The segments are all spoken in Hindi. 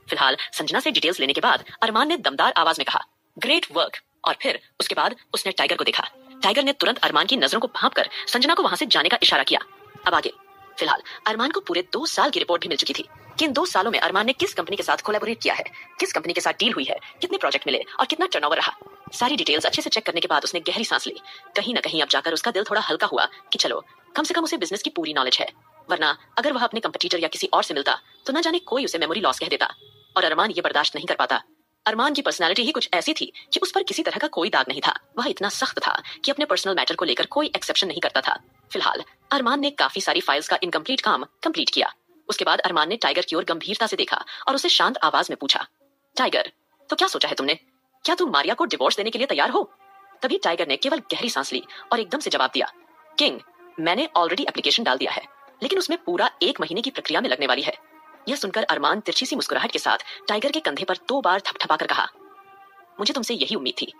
फिलहाल संजना से डिटेल्स लेने के बाद अरमान ने दमदार आवाज में कहा, ग्रेट वर्क। और फिर उसके बाद उसने टाइगर को देखा। टाइगर ने तुरंत अरमान की नजरों को भांपकर संजना को वहां से जाने का इशारा किया। अब आगे। फिलहाल अरमान को पूरे 2 साल की रिपोर्ट भी मिल चुकी थी कि इन 2 सालों में अरमान ने किस कंपनी के साथ कोलैबोरेट किया है, किस कंपनी के साथ डील हुई है, कितने प्रोजेक्ट मिले और कितना टर्नओवर रहा। सारी डिटेल्स अच्छे से चेक करने के बाद उसने गहरी सांस ली। कहीं ना कहीं अब जाकर उसका दिल थोड़ा हल्का हुआ कि चलो कम से कम उसे बिजनेस की पूरी नॉलेज है, वरना अगर वह अपने कंपटीटर या किसी और से मिलता तो ना जाने कोई उसे मेमोरी लॉस कह देता। और अरमान ये बर्दाश्त नहीं कर पाता। अरमान की पर्सनालिटी ही कुछ ऐसी थी कि उस पर किसी तरह का कोई दाग नहीं था। वह इतना सख्त था कि अपने पर्सनल मैटर को लेकर कोई एक्सेप्शन नहीं करता था। फिलहाल अरमान ने काफी सारी फाइल्स का इनकम्प्लीट काम कंप्लीट किया। उसके बाद अरमान ने टाइगर की ओर गंभीरता से देखा और उसे शांत आवाज में पूछा, टाइगर, तो क्या सोचा है तुमने? क्या तुम मारिया को डिवोर्स देने के लिए तैयार हो? तभी टाइगर ने केवल गहरी सांस ली और एकदम से जवाब दिया, किंग, मैंने ऑलरेडी एप्लीकेशन डाल दिया है, लेकिन उसमें पूरा 1 महीने की प्रक्रिया में लगने वाली है। यह सुनकर अरमान तिरछी सी मुस्कुराहट के साथ टाइगर के कंधे पर 2 बार थपथपाकर कहा, मुझे तुमसे यही उम्मीद थी।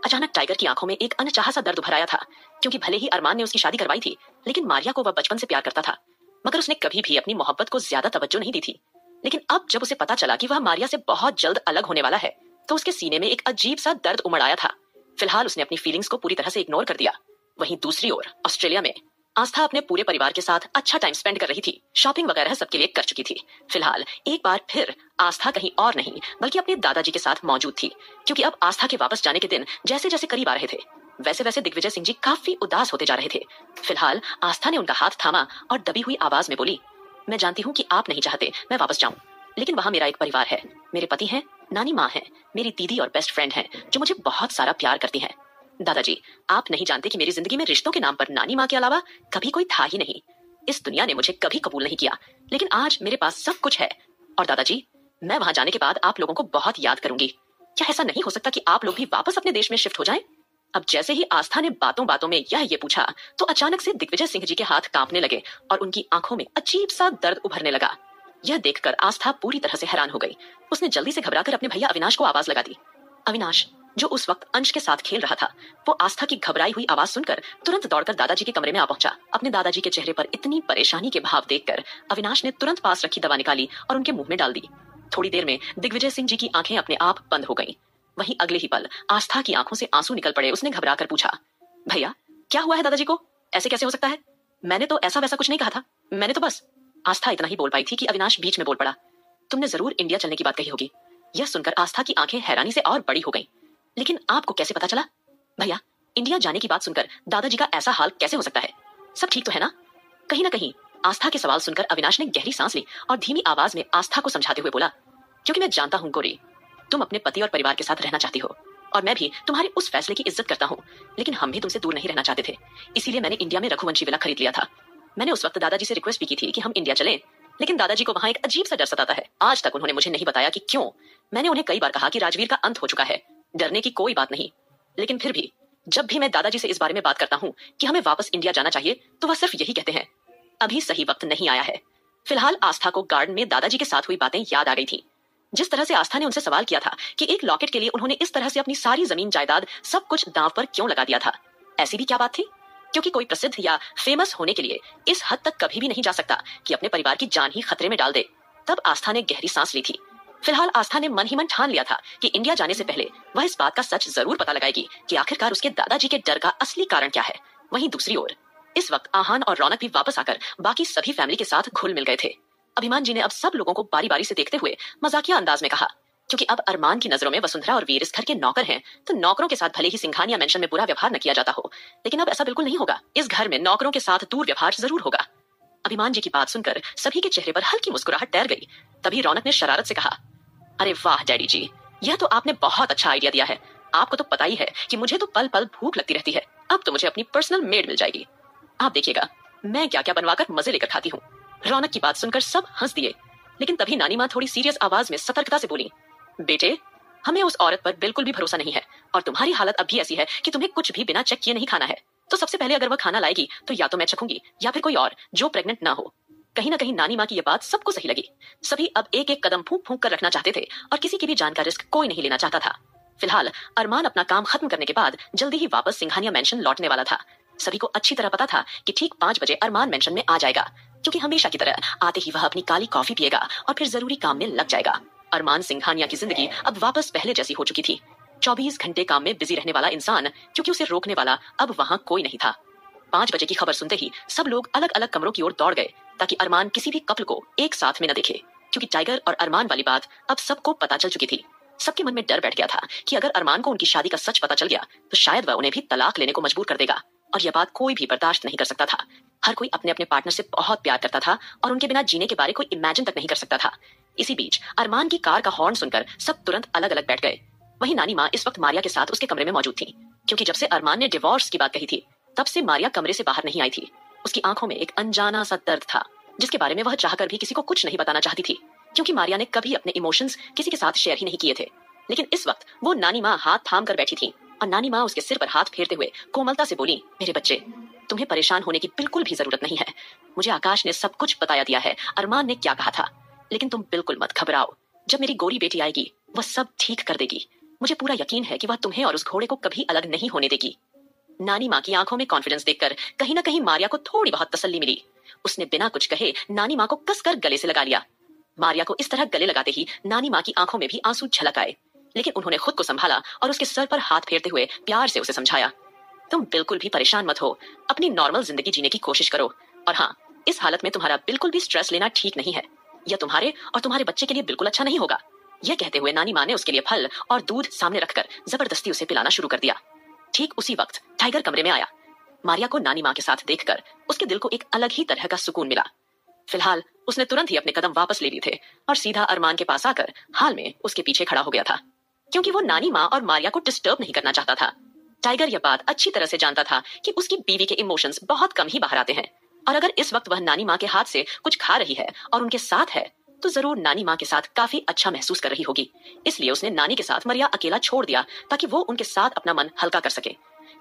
अचानक टाइगर की आंखों में एक अनचाहा सा दर्द उभर आया था, क्योंकि भले ही अरमान ने उसकी शादी करवाई थी, लेकिन मारिया को वह बचपन से प्यार करता था, मगर उसने कभी भी अपनी मोहब्बत को ज्यादा तवज्जो नहीं दी थी। लेकिन अब जब उसे पता चला कि वह मारिया से बहुत जल्द अलग होने वाला है, तो उसके सीने में एक अजीब सा दर्द उमड़ आया था। फिलहाल उसने अपनी फीलिंग्स को पूरी तरह से इग्नोर कर दिया। वहीं दूसरी ओर ऑस्ट्रेलिया में आस्था अपने पूरे परिवार के साथ अच्छा टाइम स्पेंड कर रही थी। शॉपिंग वगैरह सबके लिए कर चुकी थी। फिलहाल एक बार फिर आस्था कहीं और नहीं बल्कि अपने दादाजी के साथ मौजूद थी, क्योंकि अब आस्था के वापस जाने के दिन जैसे जैसे करीब आ रहे थे, वैसे वैसे दिग्विजय सिंह जी काफी उदास होते जा रहे थे। फिलहाल आस्था ने उनका हाथ थामा और दबी हुई आवाज में बोली, मैं जानती हूँ कि आप नहीं चाहते मैं वापस जाऊं, लेकिन वहां मेरा एक परिवार है। मेरे पति हैं, नानी माँ है, मेरी दीदी और बेस्ट फ्रेंड है जो मुझे बहुत सारा प्यार करती है। दादाजी, आप नहीं जानते कि मेरी जिंदगी में रिश्तों के नाम पर नानी माँ के अलावा कभी कोई था ही नहीं। इस दुनिया ने मुझे कभी कबूल नहीं किया, लेकिन आज मेरे पास सब कुछ है। और दादाजी, मैं वहां जाने के बाद आप लोगों को बहुत याद करूंगी। क्या ऐसा नहीं हो सकता कि आप लोग भी वापस अपने देश में शिफ्ट हो जाएं? अब जैसे ही आस्था ने बातों बातों में ये पूछा, तो अचानक से दिग्विजय सिंह जी के हाथ कांपने लगे और उनकी आंखों में अजीब सा दर्द उभरने लगा। यह देखकर आस्था पूरी तरह से हैरान हो गई। उसने जल्दी से घबराकर अपने भैया अविनाश को आवाज लगा दी। अविनाश, जो उस वक्त अंश के साथ खेल रहा था, वो आस्था की घबराई हुई आवाज सुनकर तुरंत दौड़कर दादाजी के कमरे में आ पहुंचा। अपने दादाजी के चेहरे पर इतनी परेशानी के भाव देखकर अविनाश ने तुरंत पास रखी दवा निकाली और उनके मुंह में डाल दी। थोड़ी देर में दिग्विजय सिंह जी की आंखें अपने आप बंद हो गईं। वहीं अगले ही पल आस्था की आंखों से आंसू निकल पड़े। उसने घबराकर पूछा, भैया क्या हुआ है दादाजी को? ऐसे कैसे हो सकता है? मैंने तो ऐसा वैसा कुछ नहीं कहा था। मैंने तो बस। आस्था इतना ही बोल पाई थी कि अविनाश बीच में बोल पड़ा, तुमने जरूर इंडिया चलने की बात कही होगी। यह सुनकर आस्था की आंखें हैरानी से और बड़ी हो गईं। लेकिन आपको कैसे पता चला? भैया, इंडिया जाने की बात सुनकर दादाजी का ऐसा हाल कैसे हो सकता है? सब ठीक तो है ना? कहीं ना कहीं आस्था के सवाल सुनकर अविनाश ने गहरी सांस ली और धीमी आवाज में आस्था को समझाते हुए बोला, क्योंकि मैं जानता हूं गोरी, तुम अपने पति और परिवार के साथ रहना चाहती हो, और मैं भी तुम्हारे उस फैसले की इज्जत करता हूं, लेकिन हम भी तुमसे दूर नहीं रहना चाहते थे। इसीलिए मैंने इंडिया में रघुवंशी विला खरीद लिया था। मैंने उस वक्त दादाजी से रिक्वेस्ट भी की थी कि हम इंडिया चलें, लेकिन दादाजी को वहां एक अजीब सा डर सताता है। आज तक उन्होंने मुझे नहीं बताया कि क्यों। मैंने उन्हें कई बार कहा कि राजवीर का अंत हो चुका है, डरने की कोई बात नहीं, लेकिन फिर भी जब भी मैं दादाजी से इस बारे में बात करता हूँ कि हमें वापस इंडिया जाना चाहिए, तो वह सिर्फ यही कहते हैं, अभी सही वक्त नहीं आया है। फिलहाल आस्था को गार्डन में दादाजी के साथ हुई बातें याद आ गई थी। जिस तरह से आस्था ने उनसे सवाल किया था कि एक लॉकेट के लिए उन्होंने इस तरह से अपनी सारी जमीन जायदाद सब कुछ दांव पर क्यों लगा दिया था, ऐसी भी क्या बात थी? क्योंकि कोई प्रसिद्ध या फेमस होने के लिए इस हद तक कभी भी नहीं जा सकता कि अपने परिवार की जान ही खतरे में डाल दे। तब आस्था ने गहरी सांस ली थी। फिलहाल आस्था ने मन ही मन ठान लिया था कि इंडिया जाने से पहले वह इस बात का सच जरूर पता लगाएगी कि आखिरकार उसके दादाजी के डर का असली कारण क्या है। वहीं दूसरी ओर इस वक्त आहान और रौनक भी वापस आकर बाकी सभी फैमिली के साथ घुल मिल गए थे। अभिमान जी ने अब सब लोगों को बारी बारी से देखते हुए मजाकिया अंदाज में कहा, क्योंकि अब अरमान की नजरों में वसुंधरा और वीर इस घर के नौकर हैं, तो नौकरों के साथ भले ही सिंघानिया मेंशन में बुरा व्यवहार न किया जाता हो, लेकिन अब ऐसा बिल्कुल नहीं होगा। इस घर में नौकरों के साथ दूर व्यवहार जरूर होगा। अभिमान जी की बात सुनकर सभी के चेहरे पर हल्की मुस्कुराहट तैर गई। तभी रौनक ने शरारत से कहा, अरे वाह डैडी जी, यह तो आपने बहुत अच्छा आइडिया दिया है। आपको तो पता ही है कि मुझे तो पल पल भूख लगती रहती है, अब तो मुझे अपनी पर्सनल मेड मिल जाएगी। आप देखिएगा मैं क्या क्या बनवाकर मजे लेकर खाती हूँ। रौनक की बात सुनकर सब हंस दिए, लेकिन तभी नानी माँ थोड़ी सीरियस आवाज में सतर्कता से बोली, बेटे, हमें उस औरत पर बिल्कुल भी भरोसा नहीं है, और तुम्हारी हालत अब भी ऐसी है कि तुम्हें कुछ भी बिना चेक किए नहीं खाना है। तो सबसे पहले अगर वह खाना लाएगी तो या तो मैं चखूंगी या फिर कोई और जो प्रेग्नेंट ना हो। कहीं ना कहीं नानी माँ की यह बात सबको सही लगी। सभी अब एक एक कदम फूंक फूंक कर रखना चाहते थे और किसी की भी जान का रिस्क कोई नहीं लेना चाहता था। फिलहाल अरमान अपना काम खत्म करने के बाद जल्दी ही वापस सिंघानिया मेंशन लौटने वाला था। सभी को अच्छी तरह पता था कि ठीक 5 बजे अरमान मेंशन में आ जाएगा, क्योंकि हमेशा की तरह आते ही वह अपनी काली कॉफी पिएगा और फिर जरूरी काम में लग जाएगा। अरमान सिंघानिया की जिंदगी अब वापस पहले जैसी हो चुकी थी। 24 घंटे काम में बिजी रहने वाला इंसान, क्योंकि उसे रोकने वाला अब वहां कोई नहीं था। 5 बजे की खबर सुनते ही सब लोग अलग अलग कमरों की ओर दौड़ गए ताकि अरमान किसी भी कपल को एक साथ में न देखे, क्योंकि टाइगर और अरमान वाली बात अब सबको पता चल चुकी थी। सबके मन में डर बैठ गया था कि अगर अरमान को उनकी शादी का सच पता चल गया तो शायद वह उन्हें भी तलाक लेने को मजबूर कर देगा, और यह बात कोई भी बर्दाश्त नहीं कर सकता था। हर कोई अपने अपने पार्टनर से बहुत प्यार करता था और उनके बिना जीने के बारे कोई इमेजिन तक नहीं कर सकता था। इसी बीच अरमान की कार का हॉर्न सुनकर सब तुरंत अलग अलग बैठ गए। वहीं नानी माँ इस वक्त मारिया के साथ उसके कमरे में मौजूद थी, क्योंकि जब से अरमान ने डिवोर्स की बात कही थी तब से मारिया कमरे से बाहर नहीं आई थी। उसकी आंखों में एक अनजाना सा दर्द था जिसके बारे में वह चाहकर भी किसी को कुछ नहीं बताना चाहती थी, क्योंकि मारिया ने कभी अपने इमोशंस किसी के साथ शेयर ही नहीं किए थे। लेकिन इस वक्त वो नानी माँ हाथ थाम कर बैठी थी और नानी माँ उसके सिर पर हाथ फेरते हुए कोमलता से बोली, मेरे बच्चे, तुम्हें परेशान होने की बिल्कुल भी जरूरत नहीं है। मुझे आकाश ने सब कुछ बताया दिया है अरमान ने क्या कहा था, लेकिन तुम बिल्कुल मत घबराओ। जब मेरी गोरी बेटी आएगी वह सब ठीक कर देगी। मुझे पूरा यकीन है कि वह तुम्हें और उस घोड़े को कभी अलग नहीं होने देगी। नानी माँ की आंखों में कॉन्फिडेंस देखकर कहीं ना कहीं मारिया को थोड़ी बहुत तसल्ली मिली। उसने बिना कुछ कहे नानी माँ को कसकर गले से लगा लिया। मारिया को इस तरह गले लगाते ही नानी माँ की आंखों में भी आंसू झलक आए, लेकिन उन्होंने खुद को संभाला और उसके सर पर हाथ फेरते हुए प्यार से उसे समझाया, तुम बिल्कुल भी परेशान मत हो, अपनी नॉर्मल जिंदगी जीने की कोशिश करो। और हाँ, इस हालत में तुम्हारा बिल्कुल भी स्ट्रेस लेना ठीक नहीं है। यह तुम्हारे और तुम्हारे बच्चे के लिए बिल्कुल अच्छा नहीं होगा। यह कहते हुए नानी माँ ने उसके लिए फल और दूध सामने रखकर जबरदस्ती उसे पिलाना शुरू कर दिया। ठीक उसी वक्त टाइगर कमरे में आया। मारिया को नानी माँ के साथ देखकर उसके दिल को एक अलग ही तरह का सुकून मिला। फिलहाल उसने तुरंत ही अपने कदम वापस ले लिए थे और सीधा अरमान के पास आकर हाल में उसके पीछे खड़ा हो गया था, क्योंकि वो नानी माँ और मारिया को डिस्टर्ब नहीं करना चाहता था। टाइगर यह बात अच्छी तरह से जानता था कि उसकी बीवी के इमोशंस बहुत कम ही बाहर आते हैं, और अगर इस वक्त वह नानी माँ के हाथ से कुछ खा रही है और उनके साथ है तो जरूर नानी माँ के साथ काफी अच्छा महसूस कर रही होगी। इसलिए उसने नानी के साथ मारिया अकेला छोड़ दिया ताकि वो उनके साथ अपना मन हल्का कर सके,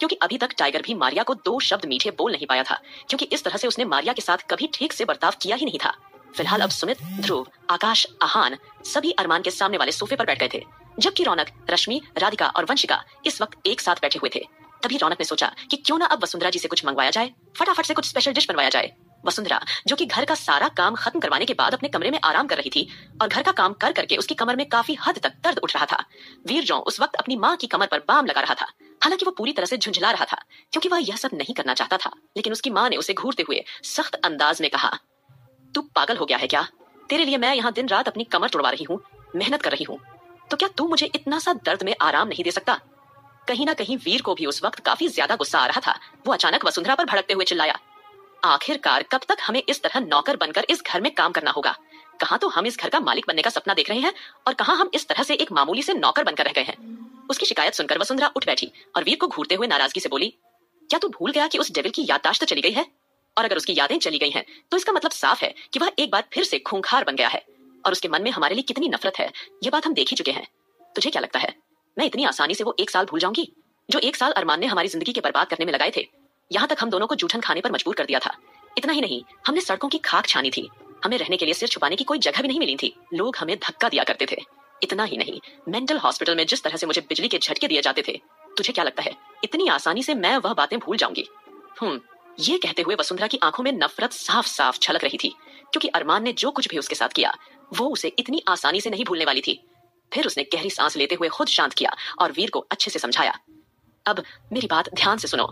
क्योंकि अभी तक टाइगर भी मारिया को 2 शब्द मीठे बोल नहीं पाया था, क्योंकि इस तरह से उसने मारिया के साथ कभी ठीक से बर्ताव किया ही नहीं था। फिलहाल अब सुमित, ध्रुव, आकाश, आहान सभी अरमान के सामने वाले सोफे पर बैठ गए थे, जबकि रौनक, रश्मि, राधिका और वंशिका इस वक्त एक साथ बैठे हुए थे। तभी रौनक ने सोचा कि क्यों ना अब वसुंधरा जी से कुछ मंगवाया जाए, फटाफट से कुछ स्पेशल डिश बनवाया जाए। वसुंधरा, जो कि घर का सारा काम खत्म करवाने के बाद अपने कमरे में आराम कर रही थी और घर का काम कर करके उसकी कमर में काफी हद तक दर्द उठ रहा था। वीरजों उस वक्त अपनी माँ की कमर पर बाम लगा रहा था। हालांकि वो पूरी तरह से झुंझला रहा था, क्योंकि वह यह सब नहीं करना चाहता था, लेकिन उसकी माँ ने उसे घूरते हुए सख्त अंदाज में कहा, तू पागल हो गया है क्या? तेरे लिए मैं यहाँ दिन रात अपनी कमर तोड़वा रही हूँ, मेहनत कर रही हूँ, तो क्या तू मुझे इतना सा दर्द में आराम नहीं दे सकता? कहीं ना कहीं वीर को भी उस वक्त काफी ज्यादा गुस्सा आ रहा था। वो अचानक वसुंधरा पर भड़कते हुए चिल्लाया, आखिरकार कब तक हमें इस तरह नौकर बनकर इस घर में काम करना होगा? कहाँ तो हम इस घर का मालिक बनने का सपना देख रहे हैं और कहाँ हम इस तरह से एक मामूली से नौकर बनकर रह गए हैं। उसकी शिकायत सुनकर वसुंधरा उठ बैठी और वीर को घूरते हुए नाराजगी से बोली, क्या तू भूल गया कि उस डेविल की याददाश्त चली गई है? और अगर उसकी यादें चली गई हैं तो इसका मतलब साफ है कि वह एक बार फिर से खूंखार बन गया है और उसके मन में हमारे लिए कितनी नफरत है, ये बात हम देख ही चुके हैं। तुझे क्या लगता है मैं इतनी आसानी से वो 1 साल भूल जाऊंगी जो 1 साल अरमान ने हमारी जिंदगी के बर्बाद करने में लगाए थे? यहाँ तक हम दोनों को जूठन खाने पर मजबूर कर दिया था। इतना ही नहीं, हमने सड़कों की खाक छानी थी, हमें रहने के लिए सिर छुपाने की कोई जगह भी नहीं मिली थी, लोग हमें धक्का दिया करते थे। इतना ही नहीं, मेंटल हॉस्पिटल में जिस तरह से मुझे बिजली के झटके दिए जाते थे, तुझे क्या लगता है इतनी आसानी से मैं वह बातें भूल जाऊंगी? ये कहते हुए वसुंधरा की आंखों में नफरत साफ साफ छलक रही थी, क्योंकि अरमान ने जो कुछ भी उसके साथ किया वो उसे इतनी आसानी से नहीं भूलने वाली थी। फिर उसने गहरी सांस लेते हुए खुद शांत किया और वीर को अच्छे से समझाया, अब मेरी बात ध्यान से सुनो,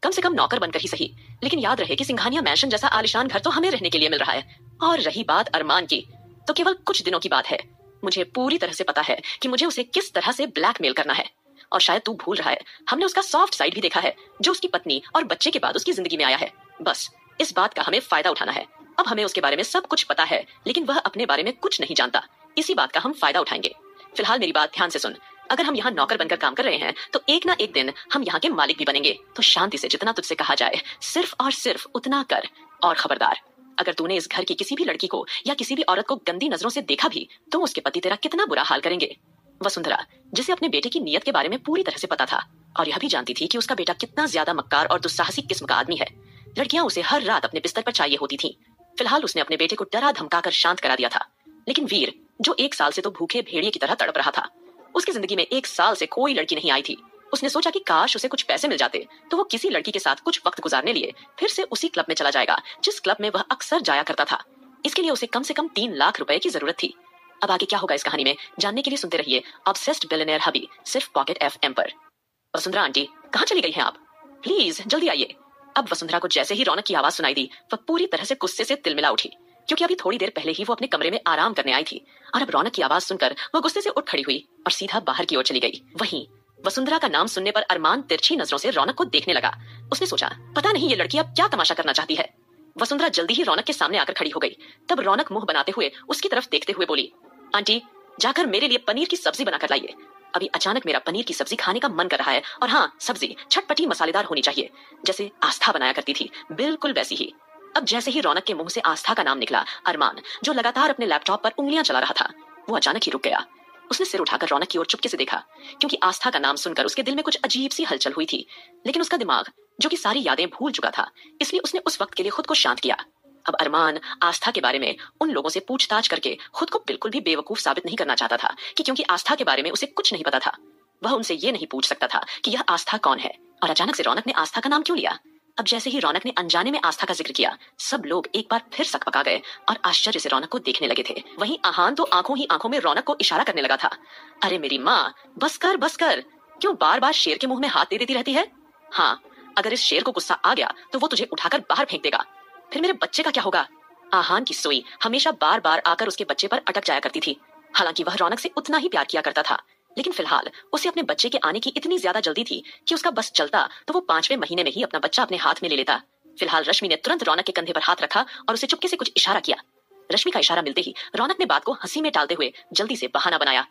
कम से कम नौकर बनकर ही सही, लेकिन याद रहे कि सिंघानिया मैंशन जैसा आलिशान घर तो हमें रहने के लिए मिल रहा है। और रही बात अरमान की, तो केवल कुछ दिनों की बात है। मुझे पूरी तरह से पता है कि मुझे उसे किस तरह से ब्लैकमेल करना है, और शायद तू भूल रहा है, हमने उसका सॉफ्ट साइड भी देखा है, जो उसकी पत्नी और बच्चे के बाद उसकी जिंदगी में आया है। बस इस बात का हमें फायदा उठाना है। अब हमें उसके बारे में सब कुछ पता है, लेकिन वह अपने बारे में कुछ नहीं जानता। इसी बात का हम फायदा उठाएंगे। फिलहाल मेरी बात ध्यान से सुन, अगर हम यहाँ नौकर बनकर काम कर रहे हैं तो एक ना एक दिन हम यहाँ के मालिक भी बनेंगे। तो शांति से जितना तुझसे कहा जाए सिर्फ और सिर्फ उतना कर। और खबरदार, अगर तूने इस घर की किसी भी लड़की को या किसी भी औरत को गंदी नजरों से देखा भी तो उसके पति तेरा कितना बुरा हाल करेंगे। वसुंधरा, जिसे अपने बेटे की नीयत के बारे में पूरी तरह से पता था और यह भी जानती थी कि उसका बेटा कितना ज्यादा मक्कार और दुस्साहसी किस्म का आदमी है, लड़कियां उसे हर रात अपने बिस्तर पर चाहिए होती थी। फिलहाल उसने अपने बेटे को डरा धमकाकर शांत करा दिया था, लेकिन वीर, जो 1 साल से तो भूखे भेड़िए की तरह तड़प रहा था, उसकी जिंदगी में 1 साल से कोई लड़की नहीं आई थी। उसने सोचा कि काश उसे कुछ पैसे मिल जाते तो वो किसी लड़की के साथ कुछ वक्त गुजारने लिए फिर से उसी क्लब में चला जाएगा जिस क्लब में वह अक्सर जाया करता था। इसके लिए उसे कम से कम 3 लाख रुपए की जरूरत थी। अब आगे क्या होगा इस कहानी में जानने के लिए सुनते रहिए ऑब्सेस्ड बिलियनेयर हबी सिर्फ पॉकेट एफएम पर। वसुंधरा आंटी, कहाँ चली गई हैं आप? प्लीज जल्दी आइए। अब वसुंधरा को जैसे ही रौनक की आवाज सुनाई दी वह पूरी तरह से गुस्से से तिलमिला उठी, क्योंकि अभी थोड़ी देर पहले ही वो अपने कमरे में आराम करने आई थी और अब रौनक की आवाज सुनकर वो गुस्से से उठ खड़ी हुई और सीधा बाहर की ओर चली गई। वहीं वसुंधरा का नाम सुनने पर अरमान तिरछी नजरों से रौनक को देखने लगा। उसने सोचा, पता नहीं ये लड़की अब क्या तमाशा करना चाहती है। वसुंधरा जल्दी ही रौनक के सामने आकर खड़ी हो गई। तब रौनक मुंह बनाते हुए उसकी तरफ देखते हुए बोली, आंटी जाकर मेरे लिए पनीर की सब्जी बनाकर लाइए। अभी अचानक मेरा पनीर की सब्जी खाने का मन कर रहा है, और हाँ, सब्जी छटपटी मसालेदार होनी चाहिए, जैसे आस्था बनाया करती थी, बिल्कुल वैसी ही। अब जैसे ही रौनक के मुंह से आस्था का नाम निकला, अरमान जो लगातार अपने लैपटॉप पर उंगलियां चला रहा था वो अचानक ही रुक गया। उसने सिर उठाकर रौनक की ओर चुपके से देखा, क्योंकि आस्था का नाम सुनकर उसके दिल में कुछ अजीब सी हलचल हुई थी, लेकिन उसका दिमाग जो कि सारी यादें भूल चुका था, इसलिए उसने उस वक्त के लिए खुद को शांत किया। अब अरमान आस्था के बारे में उन लोगों से पूछताछ करके खुद को बिल्कुल भी बेवकूफ साबित नहीं करना चाहता था, कि क्योंकि आस्था के बारे में उसे कुछ नहीं पता था, वह उनसे ये नहीं पूछ सकता था कि यह आस्था कौन है और अचानक से रौनक ने आस्था का नाम क्यों लिया। अब जैसे ही रौनक ने अनजाने में आस्था का जिक्र किया, सब लोग एक बार फिर सकपका गए और आश्चर्य से रौनक को देखने लगे थे। वहीं आहान तो आंखों ही आंखों में रौनक को इशारा करने लगा था, अरे मेरी माँ, बस कर, क्यों बार बार शेर के मुंह में हाथ दे देती रहती है? हाँ, अगर इस शेर को गुस्सा आ गया तो वो तुझे उठाकर बाहर फेंक देगा, फिर मेरे बच्चे का क्या होगा? आहान की सुई हमेशा बार बार आकर उसके बच्चे पर अटक जाया करती थी। हालांकि वह रौनक से उतना ही प्यार किया करता था, लेकिन फिलहाल उसे अपने बच्चे के आने की इतनी ज्यादा जल्दी थी कि उसका बस चलता तो वो 5वें महीने में ही अपना बच्चा अपने हाथ में ले लेता। फिलहाल रश्मि ने तुरंत रौनक के कंधे पर हाथ रखा और उसे चुपके से कुछ इशारा किया। रश्मि का इशारा मिलते ही रौनक ने बात को हंसी में टालते हुए जल्दी से बहाना बनाया,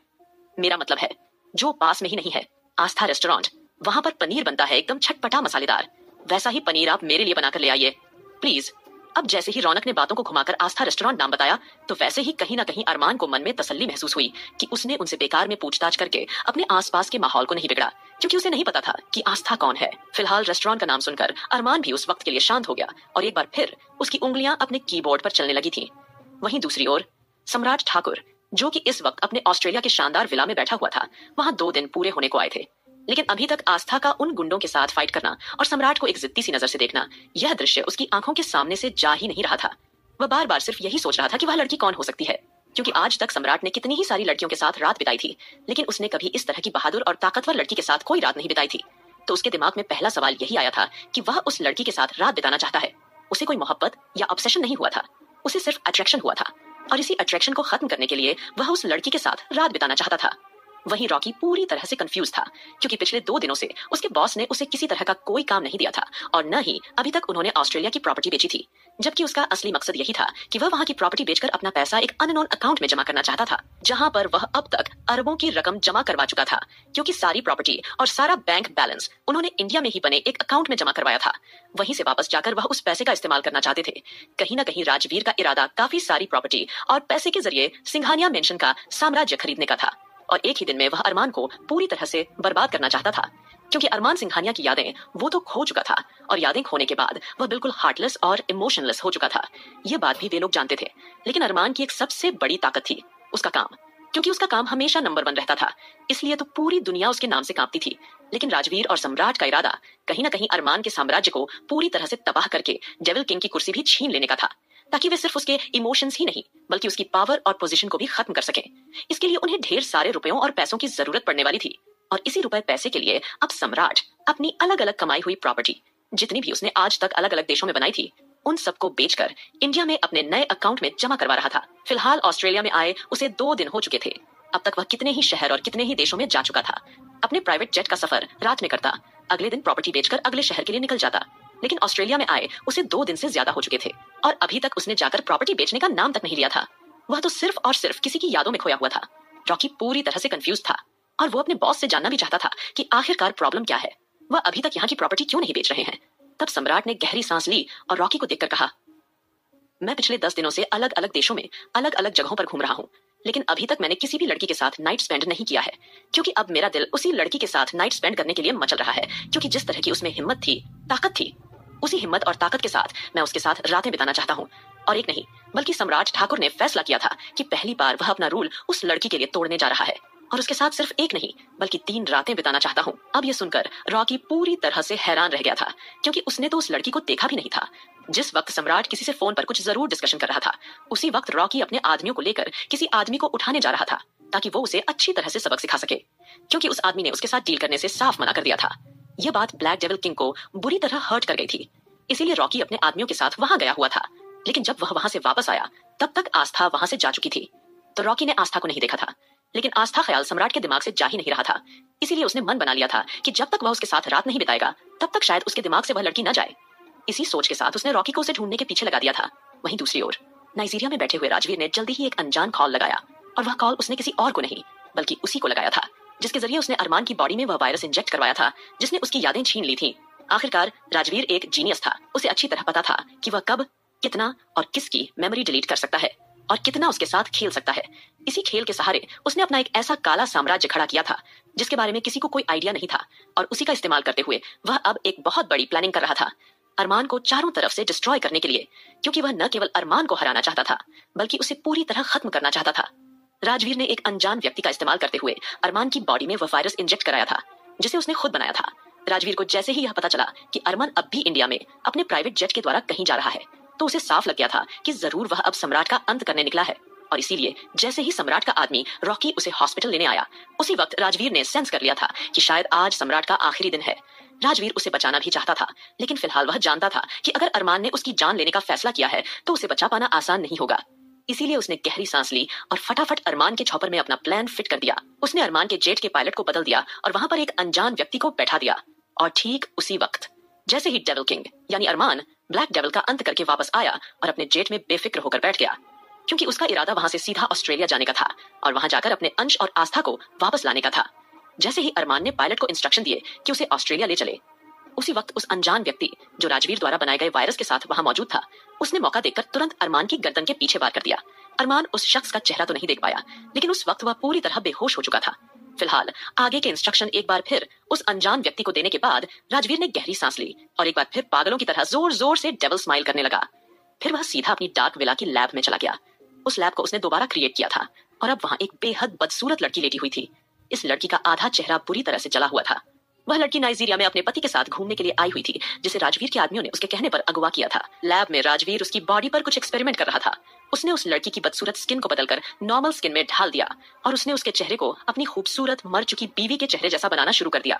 मेरा मतलब है जो पास में ही नहीं है, आस्था रेस्टोरेंट, वहां पर पनीर बनता है एकदम छटपटा मसालेदार, वैसा ही पनीर आप मेरे लिए बनाकर ले आइए प्लीज। अब जैसे ही रौनक ने बातों को घुमाकर आस्था रेस्टोरेंट नाम बताया, तो वैसे ही कहीं ना कहीं अरमान को मन में तसल्ली महसूस हुई कि उसने उनसे बेकार में पूछताछ करके अपने आसपास के माहौल को नहीं बिगड़ा, क्योंकि उसे नहीं पता था कि आस्था कौन है। फिलहाल रेस्टोरेंट का नाम सुनकर अरमान भी उस वक्त के लिए शांत हो गया और एक बार फिर उसकी उंगलियां अपने कीबोर्ड पर चलने लगी थी। वहीं दूसरी ओर सम्राट ठाकुर, जो कि इस वक्त अपने ऑस्ट्रेलिया के शानदार विला में बैठा हुआ था, वहां 2 दिन पूरे होने को आए थे, लेकिन अभी तक आस्था का उन गुंडों के साथ फाइट करना और सम्राट को एक जिद्दी सी नजर से देखना, यह दृश्य उसकी आंखों के सामने से जा ही नहीं रहा था। वह बार बार सिर्फ यही सोच रहा था कि वह लड़की कौन हो सकती है, क्योंकि आज तक सम्राट ने कितनी ही सारी लड़कियों के साथ रात बिताई थी, लेकिन उसने कभी इस तरह की बहादुर और ताकतवर लड़की के साथ कोई रात नहीं बिताई थी। तो उसके दिमाग में पहला सवाल यही आया था कि वह उस लड़की के साथ रात बिताना चाहता है। उसे कोई मोहब्बत या ऑब्सेशन नहीं हुआ था, उसे सिर्फ अट्रैक्शन हुआ था, और इसी अट्रैक्शन को खत्म करने के लिए वह उस लड़की के साथ रात बिताना चाहता था। वहीं रॉकी पूरी तरह से कंफ्यूज था, क्योंकि पिछले 2 दिनों से उसके बॉस ने उसे किसी तरह का कोई काम नहीं दिया था और न ही अभी तक उन्होंने ऑस्ट्रेलिया की प्रॉपर्टी बेची थी, जबकि उसका असली मकसद यही था कि वह वहां की प्रॉपर्टी बेचकर अपना पैसा एक अननोन अकाउंट में जमा करना चाहता था, जहां पर वह अब तक अरबों की रकम जमा करवा चुका था, क्योंकि सारी प्रॉपर्टी और सारा बैंक बैलेंस उन्होंने इंडिया में ही बने एक अकाउंट में जमा करवाया था। वहीं से वापस जाकर वह उस पैसे का इस्तेमाल करना चाहते थे। कहीं ना कहीं राजवीर का इरादा काफी सारी प्रॉपर्टी और पैसे के जरिए सिंघानिया मेंशन का साम्राज्य खरीदने का था, और एक ही दिन में वह अरमान को पूरी तरह से बर्बाद करना चाहता था, क्योंकि अरमान सिंघानिया की यादें वो तो खो चुका था, और यादें खोने के बाद वह बिल्कुल हार्टलेस और इमोशनलेस हो चुका था। ये बात भी वे लोग जानते थे, लेकिन अरमान की एक सबसे बड़ी ताकत थी उसका काम, क्योंकि उसका काम हमेशा नंबर 1 रहता था, इसलिए तो पूरी दुनिया उसके नाम से कांपती थी। लेकिन राजवीर और सम्राट का इरादा कहीं ना कहीं अरमान के साम्राज्य को पूरी तरह से तबाह करके डेविल किंग की कुर्सी भी छीन लेने का था, ताकि वे सिर्फ उसके इमोशंस ही नहीं बल्कि उसकी पावर और पोजीशन को भी खत्म कर सकें। इसके लिए उन्हें ढेर सारे रुपयों और पैसों की जरूरत पड़ने वाली थी, और इसी रुपए पैसे के लिए अब सम्राट अपनी अलग अलग कमाई हुई प्रॉपर्टी, जितनी भी उसने आज तक अलग अलग देशों में बनाई थी, उन सबको बेचकर इंडिया में अपने नए अकाउंट में जमा करवा रहा था। फिलहाल ऑस्ट्रेलिया में आए उसे 2 दिन हो चुके थे। अब तक वह कितने ही शहर और कितने ही देशों में जा चुका था। अपने प्राइवेट जेट का सफर रात में करता, अगले दिन प्रॉपर्टी बेचकर अगले शहर के लिए निकल जाता, लेकिन ऑस्ट्रेलिया में आए उसे 2 दिन से ज्यादा हो चुके थे, और अभी तक उसने जाकर प्रॉपर्टी बेचने का नाम तक नहीं लिया था। वह तो सिर्फ और सिर्फ किसी की यादों में खोया हुआ था। रॉकी पूरी तरह से कंफ्यूज था, और वो अपने बॉस से जानना भी चाहता था कि आखिरकार प्रॉब्लम क्या है, वह अभी तक यहाँ की प्रॉपर्टी क्यों नहीं बेच रहे हैं। तब सम्राट ने गहरी सांस ली और रॉकी को देखकर कहा, मैं पिछले 10 दिनों से अलग अलग देशों में अलग अलग जगहों पर घूम रहा हूँ, लेकिन अभी तक मैंने किसी भी लड़की के साथ नाइट स्पेंड नहीं किया है, क्योंकि अब मेरा दिल उसी लड़की के साथ नाइट स्पेंड करने के लिए मचल रहा है, क्योंकि जिस तरह की उसमें हिम्मत थी, ताकत थी, उसी हिम्मत और ताकत के साथ मैं उसके साथ रातें बिताना चाहता हूँ। और एक नहीं बल्कि सम्राट ठाकुर ने फैसला किया था कि पहली बार वह अपना रूल उस लड़की के लिए तोड़ने जा रहा है, और उसके साथ सिर्फ एक नहीं बल्कि 3 रातें बिताना चाहता हूँ। अब ये सुनकर रॉकी पूरी तरह से हैरान रह गया था, क्योंकि उसने तो उस लड़की को देखा भी नहीं था, जिस वक्त सम्राट किसी से फोन पर कुछ जरूर डिस्कशन कर रहा था, उसी वक्त रॉकी अपने आदमियों को लेकर किसी आदमी को उठाने जा रहा था ताकि वो उसे अच्छी तरह से सबक सिखा सके, क्योंकि उस आदमी ने उसके साथ डील करने से साफ मना कर दिया था। यह बात ब्लैक डेविल किंग को बुरी तरह हर्ट कर गई थी। इसीलिए रॉकी अपने आदमियों के साथ वहां गया हुआ था। लेकिन जब वह वहां से वापस आया तब तक आस्था वहां से जा चुकी थी। तो रॉकी ने आस्था को नहीं देखा था, लेकिन आस्था ख्याल सम्राट के दिमाग से जा ही नहीं रहा था। इसीलिए उसने मन बना लिया था कि जब तक वह उसके साथ रात नहीं बिताएगा तब तक शायद उसके दिमाग से वह लड़की न जाए। इसी सोच के साथ उसने रॉकी को उसे ढूंढने के पीछे लगा दिया था। वहीं दूसरी ओर नाइजीरिया में बैठे हुए राजवीर ने जल्दी ही एक अनजान कॉल लगाया, और वह कॉल उसने किसी और को नहीं बल्कि उसी को लगाया था जिसके जरिए उसने अरमान की बॉडी में वह वायरस इंजेक्ट करवाया था जिसने उसकी यादें छीन ली थी। आखिरकार राजवीर एक जीनियस था। उसे अच्छी तरह पता था कि वह कब, कितना और किसकी मेमोरी डिलीट कर सकता है और कितना उसके साथ खेल सकता है। इसी खेल के सहारे उसने अपना एक ऐसा काला साम्राज्य खड़ा किया था जिसके बारे में किसी को कोई आइडिया नहीं था, और उसी का इस्तेमाल करते हुए वह अब एक बहुत बड़ी प्लानिंग कर रहा था अरमान को चारों तरफ से डिस्ट्रॉय करने के लिए, क्योंकि वह न केवल अरमान को हराना चाहता था बल्कि उसे पूरी तरह खत्म करना चाहता था। राजवीर ने एक अनजान व्यक्ति का इस्तेमाल करते हुए अरमान की बॉडी में वह वायरस इंजेक्ट कराया था जिसे उसने खुद बनाया था। राजवीर को जैसे ही यह पता चला कि अरमान अब भी इंडिया में अपने प्राइवेट जेट के द्वारा कहीं जा रहा है, तो उसे साफ लग गया था कि जरूर वह अब सम्राट का अंत करने निकला है। और इसीलिए जैसे ही सम्राट का आदमी रॉकी उसे हॉस्पिटल लेने आया, उसी वक्त राजवीर ने सेंस कर लिया था कि शायद आज सम्राट का आखिरी दिन है। राजवीर उसे बचाना भी चाहता था, लेकिन फिलहाल वह जानता था कि अगर अरमान ने उसकी जान लेने का फैसला किया है तो उसे बचा पाना आसान नहीं होगा। इसीलिए उसने गहरी सांस ली और फटाफट अरमान के छॉपर में अपना प्लान फिट कर दिया। उसने अरमान के जेट के पायलट को बदल दिया और वहां पर एक अनजान व्यक्ति को बैठा दिया। और ठीक उसी वक्त जैसे ही डेविल किंग यानी अरमान ब्लैक डेविल का अंत करके वापस आया और अपने जेट में बेफिक्र होकर बैठ गया, क्योंकि उसका इरादा वहां से सीधा ऑस्ट्रेलिया जाने का था और वहां जाकर अपने अंश और आस्था को वापस लाने का था। जैसे ही अरमान ने पायलट को इंस्ट्रक्शन दिए कि उसे ऑस्ट्रेलिया ले चले, उसी वक्त उस अनजान व्यक्ति जो राजवीर द्वारा बनाए गए वायरस के साथ वहां मौजूद था, उसने मौका देखकर तुरंत अरमान की गर्दन के पीछे वार कर दिया। अरमान उस शख्स का चेहरा तो नहीं देख पाया, लेकिन उस वक्त वह पूरी तरह बेहोश हो चुका था। फिलहाल आगे के इंस्ट्रक्शन एक बार फिर उस अनजान व्यक्ति को देने के बाद राजवीर ने गहरी सांस ली और एक बार फिर पागलों की तरह जोर जोर से डेविल स्माइल करने लगा। फिर वह सीधा अपनी डार्क विला की लैब में चला गया। उस लैब को उसने दोबारा क्रिएट किया था और अब वहां एक बेहद बदसूरत लड़की लेटी हुई थी। इस लड़की का आधा चेहरा बुरी तरह से जला हुआ था। वह लड़की नाइजीरिया में अपने पति के साथ घूमने के लिए आई हुई थी, जिसे राजवीर के आदमियों ने उसके कहने पर अगवा किया था। लैब में राजवीर उसकी बॉडी पर कुछ एक्सपेरिमेंट कर रहा था। उसने उस लड़की की बदसूरत स्किन को बदलकर नॉर्मल स्किन में ढाल दिया और उसने उसके चेहरे को अपनी खूबसूरत मर चुकी बीवी के चेहरे जैसा बनाना शुरू कर दिया।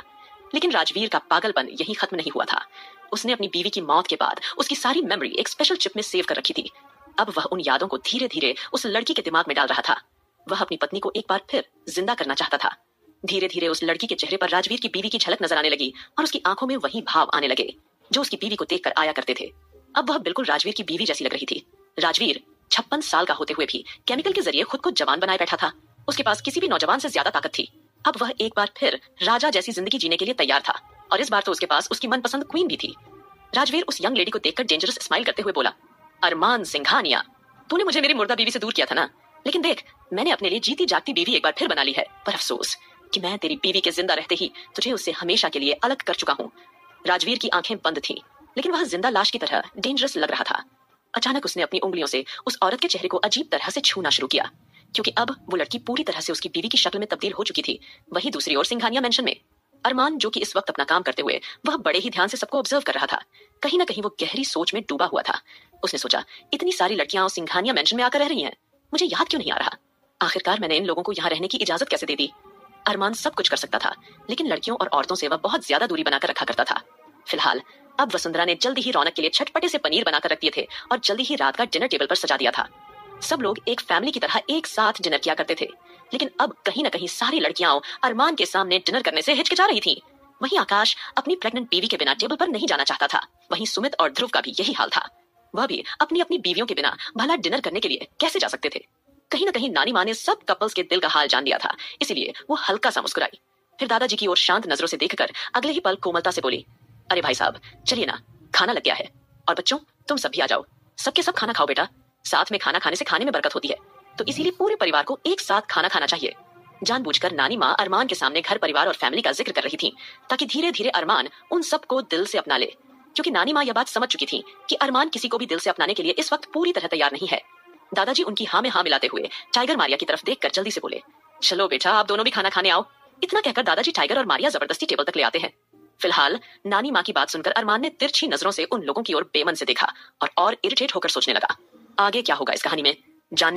लेकिन राजवीर का पागलपन यहीं खत्म नहीं हुआ था। उसने अपनी बीवी की मौत के बाद उसकी सारी मेमोरी एक स्पेशल चिप में सेव कर रखी थी। अब वह उन यादों को धीरे धीरे उस लड़की के दिमाग में डाल रहा था। वह अपनी पत्नी को एक बार फिर जिंदा करना चाहता था। धीरे धीरे उस लड़की के चेहरे पर राजवीर की बीवी की झलक नजर आने लगी और उसकी आंखों में वही भाव आने लगे जो उसकी बीवी को देखकर आया करते थे। अब वह बिल्कुल राजवीर की बीवी जैसी लग रही थी। राजवीर 56 साल का होते हुए भी केमिकल के जरिए खुद को जवान बनाए बैठा था। उसके पास किसी भी नौजवान से ज्यादा ताकत थी। अब वह एक बार फिर राजा जैसी जिंदगी जीने के लिए तैयार था और इस बार तो उसके पास उसकी मनपसंद क्वीन भी थी। राजवीर उस यंग लेडी को देखकर डेंजरस स्माइल करते हुए बोला, अरमान सिंघानिया, तूने मुझे मेरी मुर्दा बीवी से दूर किया था ना, लेकिन देख मैंने अपने लिए जीती जागती बीवी एक बार फिर बना ली है। पर अफसोस कि मैं तेरी बीवी के जिंदा रहते ही तुझे उससे हमेशा के लिए अलग कर चुका हूँ। राजवीर की आंखें बंद थीं, लेकिन वह जिंदा लाश की तरह डेंजरस लग रहा था। अचानक उसने अपनी उंगलियों से उस औरत के चेहरे को अजीब तरह से छूना शुरू किया, क्योंकि अब वो लड़की पूरी तरह से उसकी बीवी की शक्ल में तब्दील हो चुकी थी। वहीं दूसरी ओर सिंघानिया मेंशन में अरमान, जो कि इस वक्त अपना काम करते हुए वह बड़े ही ध्यान से सबको ऑब्जर्व कर रहा था, कहीं ना कहीं वो गहरी सोच में डूबा हुआ था। उसने सोचा, इतनी सारी लड़कियां सिंघानिया मेंशन में आकर रह रही हैं, मुझे याद क्यों नहीं आ रहा? आखिरकार मैंने इन लोगों को यहाँ रहने की इजाजत कैसे दे दी? अरमान सब कुछ कर सकता था, लेकिन लड़कियों और औरतों से वह बहुत ज्यादा दूरी बनाकर रखा करता था। फिलहाल अब वसुंधरा ने जल्दी ही रौनक के लिए छटपटे से पनीर बनाकर रख दिए थे और जल्दी ही रात का डिनर टेबल पर सजा दिया था। सब लोग एक फैमिली की तरह एक साथ डिनर किया करते थे, लेकिन अब कहीं न कहीं सारी लड़कियां अरमान के सामने डिनर करने से हिचकिचा रही थीं। वहीं आकाश अपनी प्रेग्नेंट बीवी के बिना टेबल पर नहीं जाना चाहता था। वहीं सुमित और ध्रुव का भी यही हाल था। वह भी अपनी अपनी बीवियों के बिना भला डिनर करने के लिए कैसे जा सकते थे? कहीं न कहीं नानी माँ ने सब कपल्स के दिल का हाल जान लिया था, इसीलिए वो हल्का सा मुस्कुराई। फिर दादाजी की ओर शांत नजरों से देखकर अगले ही पल कोमलता से बोली, अरे भाई साहब चलिए ना, खाना लग गया है। और बच्चों तुम सब भी आ जाओ, सबके सब खाना खाओ बेटा। साथ में खाना खाने से खाने में बरकत होती है, तो इसीलिए पूरे परिवार को एक साथ खाना खाना चाहिए। जानबूझकर नानी माँ अरमान के सामने घर परिवार और फैमिली का जिक्र कर रही थी, ताकि धीरे धीरे अरमान उन सबको दिल से अपना ले, क्योंकि नानी माँ यह बात समझ चुकी थी कि अरमान किसी को भी दिल से अपनाने के लिए इस वक्त पूरी तरह तैयार नहीं है। दादाजी उनकी हाँ में हाँ मिलाते हुए टाइगर मारिया की तरफ देखकर जल्दी से बोले, चलो बेटा आप दोनों भी खाना खाने आओ। इतना कहकर दादाजी टाइगर और मारिया जबरदस्ती टेबल तक ले आते हैं। फिलहाल नानी माँ की बात सुनकर अरमान ने तिरछी नजरों से उन लोगों की ओर बेमन से देखा और इरिटेट होकर सोचने लगा, आगे क्या होगा इस कहानी में जानने